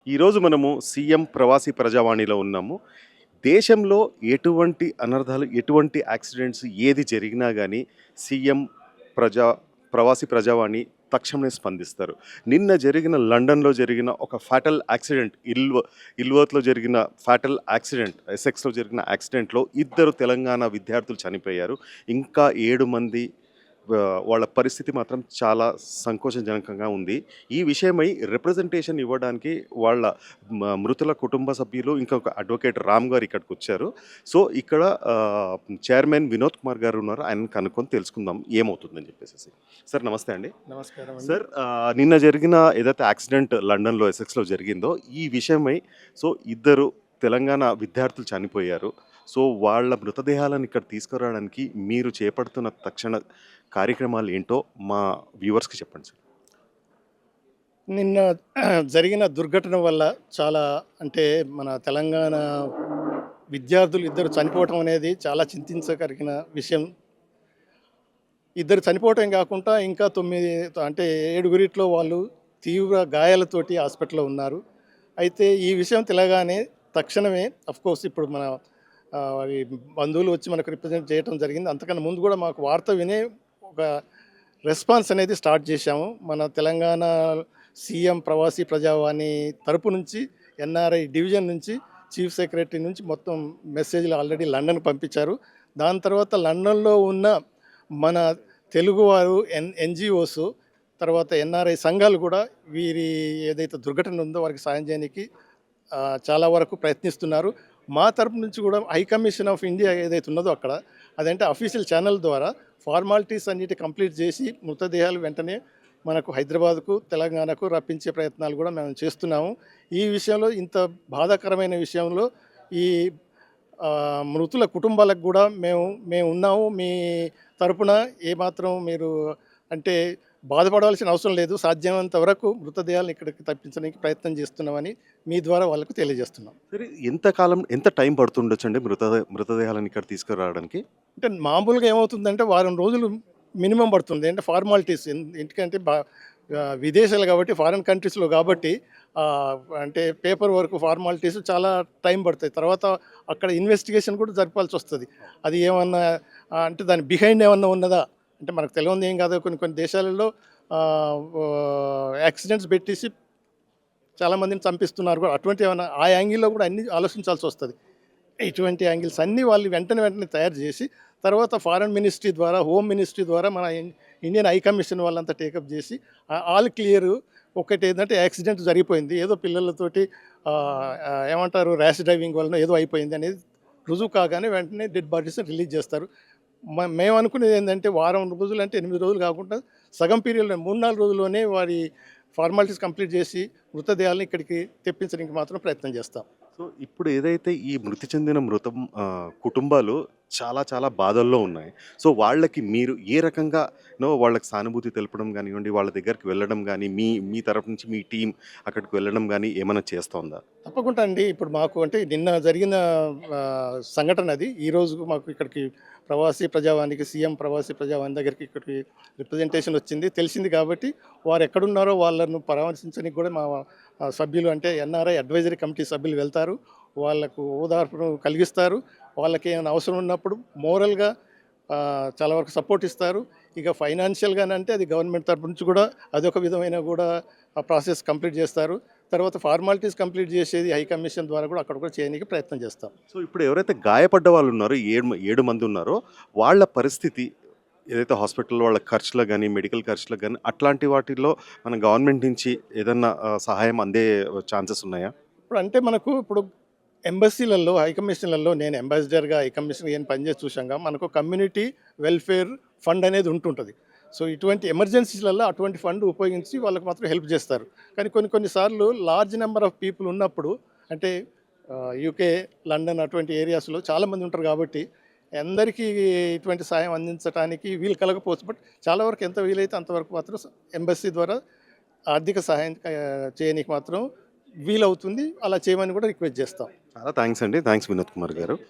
ఈరోజు మనము సీఎం ప్రవాసీ ప్రజావాణిలో ఉన్నాము. దేశంలో ఎటువంటి అనర్థాలు, ఎటువంటి యాక్సిడెంట్స్ ఏది జరిగినా గానీ సీఎం ప్రజా ప్రవాసీ ప్రజావాణి తక్షణమే స్పందిస్తారు. నిన్న జరిగిన లండన్‌లో జరిగిన ఒక ఫాటల్ యాక్సిడెంట్ ఇల్వర్త్‌లో జరిగిన ఫాటల్ యాక్సిడెంట్, ఎసెక్స్‌లో జరిగిన యాక్సిడెంట్‌లో ఇద్దరు తెలంగాణ విద్యార్థులు చనిపోయారు. ఇంకా 7 మంది వాళ్ళ పరిస్థితి మాత్రం చాలా సంకోచజనకంగా ఉంది. ఈ విషయమై రిప్రజెంటేషన్ ఇవ్వడానికి వాళ్ళ మృతుల కుటుంబ సభ్యులు, ఇంకొక అడ్వకేట్ రామ్ గారు ఇక్కడికొచ్చారు. సో, ఇక్కడ చైర్మన్ వినోద్ కుమార్ గారు ఉన్నారు. ఆయనని కనుక్కొని తెలుసుకుందాం ఏమవుతుందని చెప్పేసేసి. సార్ నమస్తే అండి. నమస్కారం అండి. సార్, నిన్న జరిగిన ఏదైతే యాక్సిడెంట్ లండన్‌లో ఎసెక్స్‌లో జరిగిందో ఈ విషయమై సో, ఇద్దరు తెలంగాణ విద్యార్థులు చనిపోయారు. సో, వాళ్ళ మృతదేహాలను ఇక్కడ తీసుకురావడానికి మీరు చేపడుతున్న తక్షణ కార్యక్రమాలు ఏంటో మా వ్యూవర్స్‌కి చెప్పండి సార్. నిన్న జరిగిన దుర్ఘటన వల్ల చాలా అంటే మన తెలంగాణ విద్యార్థులు ఇద్దరు చనిపోవటం అనేది చాలా చింతించగలిగిన విషయం. ఇద్దరు చనిపోవటం కాకుండా ఇంకా 9 అంటే 7గురిట్లో వాళ్ళు తీవ్ర గాయాలతోటి హాస్పిటల్‌లో ఉన్నారు. అయితే ఈ విషయం తెలవగానే తక్షణమే ఆఫ్‌కోర్స్ ఇప్పుడు మన వారి బంధువులు వచ్చి మనకు రిప్రజెంట్ చేయడం జరిగింది. అంతకన్నా ముందు కూడా మాకు వార్త వినే ఒక రెస్పాన్స్ అనేది స్టార్ట్ చేశాము. మన తెలంగాణ సీఎం ప్రవాసీ ప్రజావాణి తరపు నుంచి ఎన్ఆర్ఐ డివిజన్ నుంచి చీఫ్ సెక్రటరీ నుంచి మొత్తం మెసేజ్‌లు ఆల్రెడీ లండన్‌కి పంపించారు. దాని తర్వాత లండన్‌లో ఉన్న మన తెలుగువారు ఎన్‌జీఓస్ తర్వాత ఎన్ఆర్ఐ సంఘాలు కూడా వీరి ఏదైతే దుర్ఘటన ఉందో వారికి సాయం చేయడానికి చాలా వరకు ప్రయత్నిస్తున్నారు. మా తరపు నుంచి కూడా హై కమిషన్ ఆఫ్ ఇండియా ఏదైతే ఉన్నదో అక్కడ అదంటే అఫీషియల్ ఛానల్ ద్వారా ఫార్మాలిటీస్ అన్నిటి కంప్లీట్ చేసి మృతదేహాలు వెంటనే మనకు హైదరాబాద్కు తెలంగాణకు రప్పించే ప్రయత్నాలు కూడా మేము చేస్తున్నాము. ఈ విషయంలో ఇంత బాధాకరమైన విషయంలో ఈ మృతుల కుటుంబాలకు కూడా మేము ఉన్నాము. మీ తరపున ఏమాత్రం మీరు అంటే బాధపడవలసిన అవసరం లేదు. సాధ్యమైనంత వరకు మృతదేహాలను ఇక్కడికి తప్పించడానికి ప్రయత్నం చేస్తున్నామని మీ ద్వారా వాళ్ళకు తెలియజేస్తున్నాం. సరే, ఎంత టైం పడుతుండొచ్చండి మృతదేహాలను ఇక్కడ తీసుకురావడానికి? అంటే మామూలుగా ఏమవుతుందంటే వారం రోజులు మినిమం పడుతుంది. అంటే ఫార్మాలిటీస్ ఎందుకంటే విదేశాలు కాబట్టి ఫారిన్ కంట్రీస్లో కాబట్టి అంటే పేపర్ వర్క్ ఫార్మాలిటీస్ చాలా టైం పడతాయి. తర్వాత అక్కడ ఇన్వెస్టిగేషన్ కూడా జరపాల్సి వస్తుంది. అది ఏమన్నా అంటే దాని బిహైండ్ ఏమన్నా ఉన్నదా అంటే మనకు తెలియదు ఏం కాదు. కొన్ని దేశాలలో యాక్సిడెంట్స్ పెట్టేసి చాలామందిని చంపిస్తున్నారు కూడా. అటువంటి ఏమైనా ఆ యాంగిల్లో కూడా అన్నీ ఆలోచించాల్సి వస్తుంది. ఇటువంటి యాంగిల్స్ అన్నీ వాళ్ళు వెంటనే తయారు చేసి తర్వాత ఫారెన్ మినిస్ట్రీ ద్వారా హోమ్ మినిస్ట్రీ ద్వారా మన ఇండియన్ హై కమిషన్ వాళ్ళంతా టేకప్ చేసి ఆల్ క్లియర్. ఒకటి ఏంటంటే యాక్సిడెంట్ జరిగిపోయింది, ఏదో పిల్లలతోటి ఏమంటారు ర్యాష్ డ్రైవింగ్ వలన ఏదో అయిపోయింది అనేది రుజువు కాగానే వెంటనే డెడ్ బాడీస్ని రిలీజ్ చేస్తారు. మేము అనుకునేది ఏంటంటే వారం రోజులు అంటే 8 రోజులు కాకుండా సగం పీరియడ్లో 3-4 రోజుల్లోనే వారి ఫార్మాలిటీస్ కంప్లీట్ చేసి మృతదేహాలను ఇక్కడికి తెప్పించడానికి మాత్రం ప్రయత్నం చేస్తాం. సో, ఇప్పుడు ఏదైతే ఈ మృతి చెందిన కుటుంబాలు చాలా చాలా బాధల్లో ఉన్నాయి. సో, వాళ్ళకి మీరు ఏ రకంగా వాళ్ళకి సానుభూతి తెలపడం గానివ్వండి, వాళ్ళ దగ్గరికి వెళ్ళడం గానీ, మీ తరపు నుంచి మీ టీమ్ అక్కడికి వెళ్ళడం గానీ ఏమైనా చేస్తోందా? తప్పకుండా అండి. ఇప్పుడు మాకు అంటే నిన్న జరిగిన సంఘటన అది. ఈరోజు మాకు ఇక్కడికి ప్రవాసీ ప్రజావానికి సీఎం ప్రవాసీ ప్రజావాని దగ్గరికి ఇక్కడికి రిప్రజెంటేషన్ వచ్చింది. తెలిసింది కాబట్టి వారు ఎక్కడున్నారో వాళ్ళను పరామర్శించడానికి కూడా మా సభ్యులు అంటే ఎన్ఆర్ఐ అడ్వైజరీ కమిటీ సభ్యులు వెళ్తారు. వాళ్ళకు ఓదార్పును కలిగిస్తారు. వాళ్ళకి ఏమైనా అవసరం ఉన్నప్పుడు మోరల్‌గా చాలా వరకు సపోర్ట్ ఇస్తారు. ఇక ఫైనాన్షియల్‌గానంటే అది గవర్నమెంట్ తరపు నుంచి కూడా అదొక విధమైన కూడా ఆ ప్రాసెస్ కంప్లీట్ చేస్తారు. తర్వాత ఫార్మాలిటీస్ కంప్లీట్ చేసేది హై కమిషన్ ద్వారా కూడా అక్కడ కూడా చేయడానికి ప్రయత్నం చేస్తాం. సో, ఇప్పుడు ఎవరైతే గాయపడ్డ వాళ్ళు ఉన్నారో 7 మంది ఉన్నారో వాళ్ళ పరిస్థితి ఏదైతే హాస్పిటల్‌లో వాళ్ళ ఖర్చులకు గానీ, మెడికల్ ఖర్చులకు గానీ అట్లాంటి వాటిల్లో మన గవర్నమెంట్ నుంచి ఏదన్నా సహాయం అందే ఛాన్సెస్ ఉన్నాయా? ఇప్పుడు అంటే మనకు ఇప్పుడు ఎంబసీలలో హై కమిషన్లలో నేను అంబాసిడర్గా హై కమిషన్ ఏం పనిచేసి చూశాంగా మనకు కమ్యూనిటీ వెల్ఫేర్ ఫండ్ అనేది ఉంటుంటుంది. సో ఇటువంటి ఎమర్జెన్సీలలో అటువంటి ఫండ్ ఉపయోగించి వాళ్ళకి మాత్రం హెల్ప్ చేస్తారు. కానీ కొన్నిసార్లు లార్జ్ నెంబర్ ఆఫ్ పీపుల్ ఉన్నప్పుడు అంటే యూకే, లండన్ అటువంటి ఏరియాస్లో చాలామంది ఉంటారు కాబట్టి అందరికీ ఇటువంటి సాయం అందించడానికి వీలు కలగకపోవచ్చు. బట్ చాలా వరకు ఎంత వీలైతే అంతవరకు మాత్రం ఎంబసీ ద్వారా ఆర్థిక సహాయం చేయడానికి మాత్రం వీలవుతుంది. అలా చేయమని కూడా రిక్వెస్ట్ చేస్తాం. చాలా థ్యాంక్స్ అండి. థ్యాంక్స్ వినోద్ కుమార్ గారు.